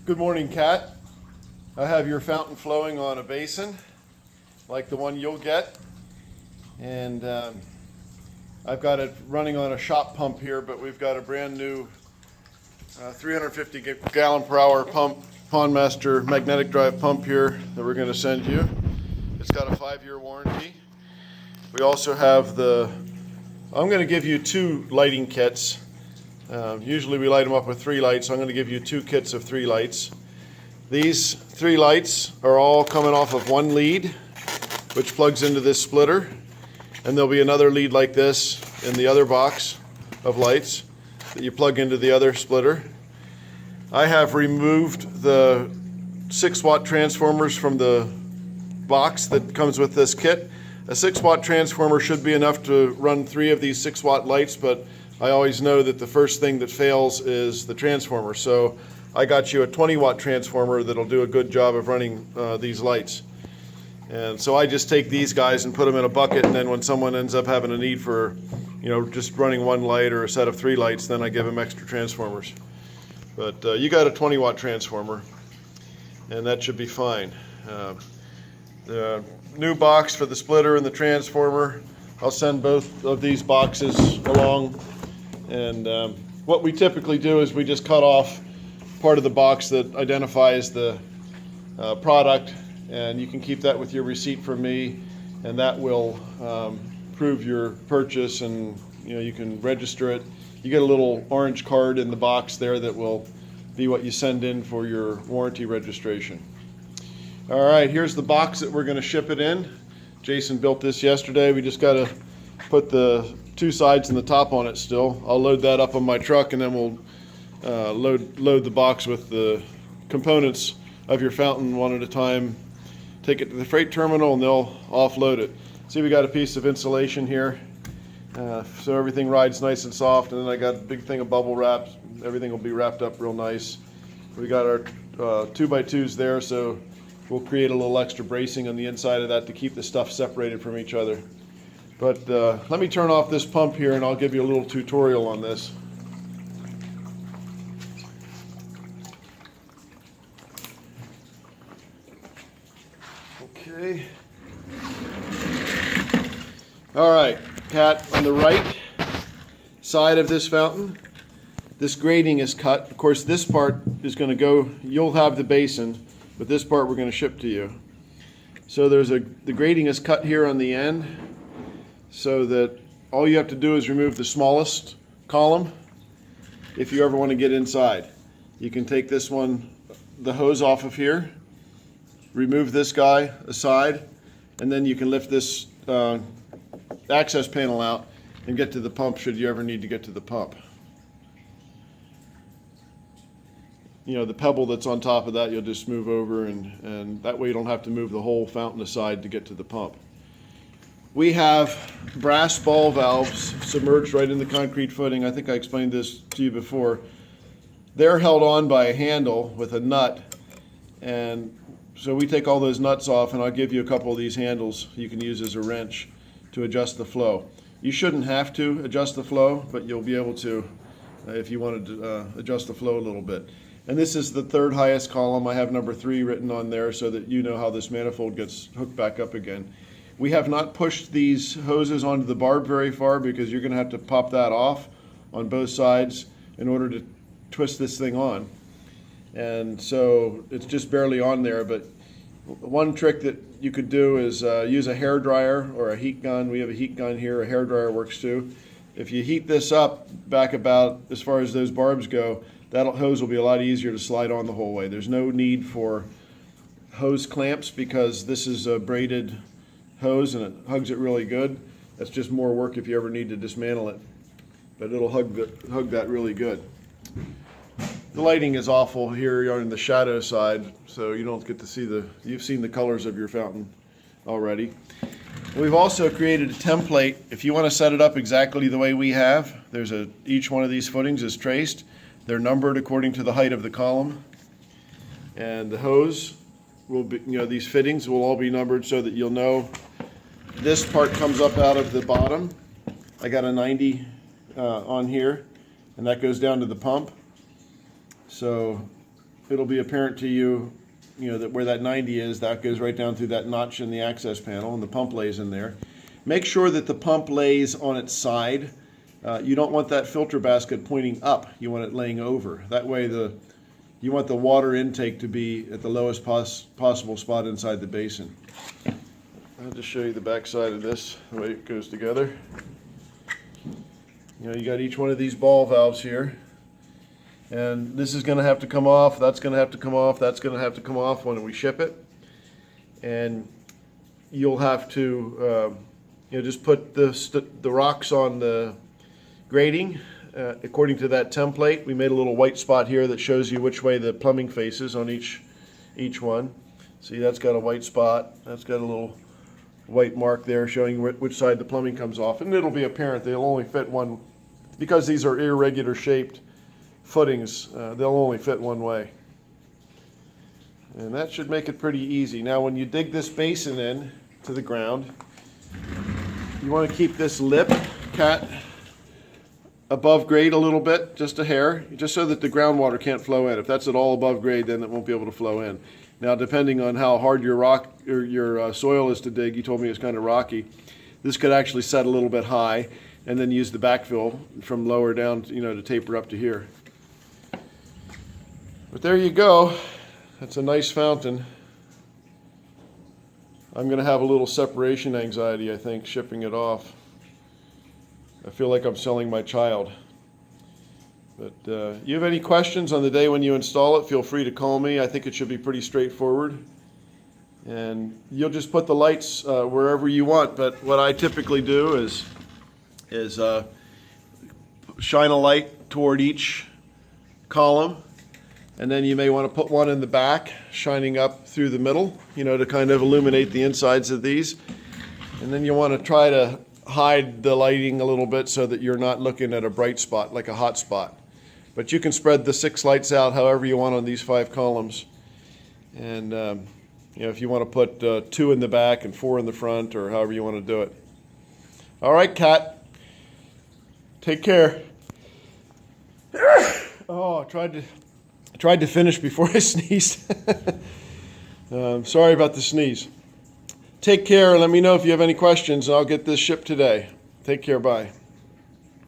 Good morning, Kat. I have your fountain flowing on a basin like the one you'll get, and I've got it running on a shop pump here, but we've got a brand new 350 gallon per hour pump, Pondmaster magnetic drive pump here that we're going to send you. It's got a 5-year warranty. We also have I'm going to give you 2 lighting kits. Usually we light them up with 3 lights, so I'm going to give you 2 kits of 3 lights. These 3 lights are all coming off of one lead, which plugs into this splitter, and there'll be another lead like this in the other box of lights that you plug into the other splitter. I have removed the 6-watt transformers from the box that comes with this kit. A 6-watt transformer should be enough to run 3 of these 6-watt lights, but I always know that the first thing that fails is the transformer. So I got you a 20-watt transformer that'll do a good job of running these lights. And so I just take these guys and put them in a bucket, and then when someone ends up having a need for, just running 1 light or a set of 3 lights, then I give them extra transformers. But you got a 20-watt transformer, and that should be fine. The new box for the splitter and the transformer, I'll send both of these boxes along. And what we typically do is we just cut off part of the box that identifies the product, and you can keep that with your receipt from me, and that will prove your purchase, and you can register it. You get a little orange card in the box there that will be what you send in for your warranty registration. All right, here's the box that we're going to ship it in. Jason built this yesterday. We just got to put the 2 sides and the top on it still. I'll load that up on my truck, and then we'll load the box with the components of your fountain one at a time. Take it to the freight terminal, and they'll offload it. See, we got a piece of insulation here, so everything rides nice and soft. And then I got a big thing of bubble wrap. Everything will be wrapped up real nice. We got our 2x2s there, so we'll create a little extra bracing on the inside of that to keep the stuff separated from each other. But let me turn off this pump here, and I'll give you a little tutorial on this. Okay. All right, Kat, on the right side of this fountain, this grating is cut. Of course, this part is going to go, you'll have the basin, but this part we're going to ship to you. So the grating is cut here on the end, so that all you have to do is remove the smallest column if you ever want to get inside. You can take this one, the hose off of here, remove this guy aside, and then you can lift this access panel out and get to the pump should you ever need to get to the pump. The pebble that's on top of that you'll just move over, and that way you don't have to move the whole fountain aside to get to the pump. We have brass ball valves submerged right in the concrete footing. I think I explained this to you before. They're held on by a handle with a nut, and so we take all those nuts off, and I'll give you a couple of these handles you can use as a wrench to adjust the flow. You shouldn't have to adjust the flow, but you'll be able to if you wanted to adjust the flow a little bit. And this is the 3rd highest column. I have number 3 written on there so that you know how this manifold gets hooked back up again. We have not pushed these hoses onto the barb very far because you're going to have to pop that off on both sides in order to twist this thing on. And so it's just barely on there, but one trick that you could do is use a hair dryer or a heat gun. We have a heat gun here. A hair dryer works too. If you heat this up back about as far as those barbs go, that hose will be a lot easier to slide on the whole way. There's no need for hose clamps because this is a braided hose and it hugs it really good. That's just more work if you ever need to dismantle it, but it'll hug that really good. The lighting is awful here. You're on the shadow side, so you don't get to see you've seen the colors of your fountain already. We've also created a template. If you want to set it up exactly the way we have, each one of these footings is traced. They're numbered according to the height of the column, and the hose will be, these fittings will all be numbered so that you'll know this part comes up out of the bottom. I got a 90 on here, and that goes down to the pump. So it'll be apparent to you, that where that 90 is, that goes right down through that notch in the access panel, and the pump lays in there. Make sure that the pump lays on its side. You don't want that filter basket pointing up. You want it laying over. That way you want the water intake to be at the lowest possible spot inside the basin. I'll just show you the back side of this, the way it goes together. You got each one of these ball valves here. And this is going to have to come off, that's going to have to come off, that's going to have to come off when we ship it. And you'll have to just put the rocks on the grating according to that template. We made a little white spot here that shows you which way the plumbing faces on each one. See, that's got a white spot, that's got a little white mark there showing you which side the plumbing comes off. And it'll be apparent they'll only fit one, because these are irregular shaped footings, they'll only fit one way. And that should make it pretty easy. Now when you dig this basin in to the ground, you want to keep this lip, Cat, above grade a little bit, just a hair, just so that the groundwater can't flow in. If that's at all above grade, then it won't be able to flow in. Now depending on how hard your rock or your soil is to dig, you told me it's kind of rocky, this could actually set a little bit high and then use the backfill from lower down, to taper up to here. But there you go. That's a nice fountain. I'm going to have a little separation anxiety, I think, shipping it off. I feel like I'm selling my child. But you have any questions on the day when you install it, feel free to call me. I think it should be pretty straightforward. And you'll just put the lights wherever you want. But what I typically do is shine a light toward each column. And then you may want to put one in the back, shining up through the middle, to kind of illuminate the insides of these. And then you want to try to hide the lighting a little bit so that you're not looking at a bright spot, like a hot spot. But you can spread the 6 lights out however you want on these 5 columns. And if you want to put 2 in the back and 4 in the front, or however you want to do it. All right, Cat. Take care. Oh, I tried to finish before I sneezed. Sorry about the sneeze. Take care. Let me know if you have any questions, and I'll get this shipped today. Take care. Bye.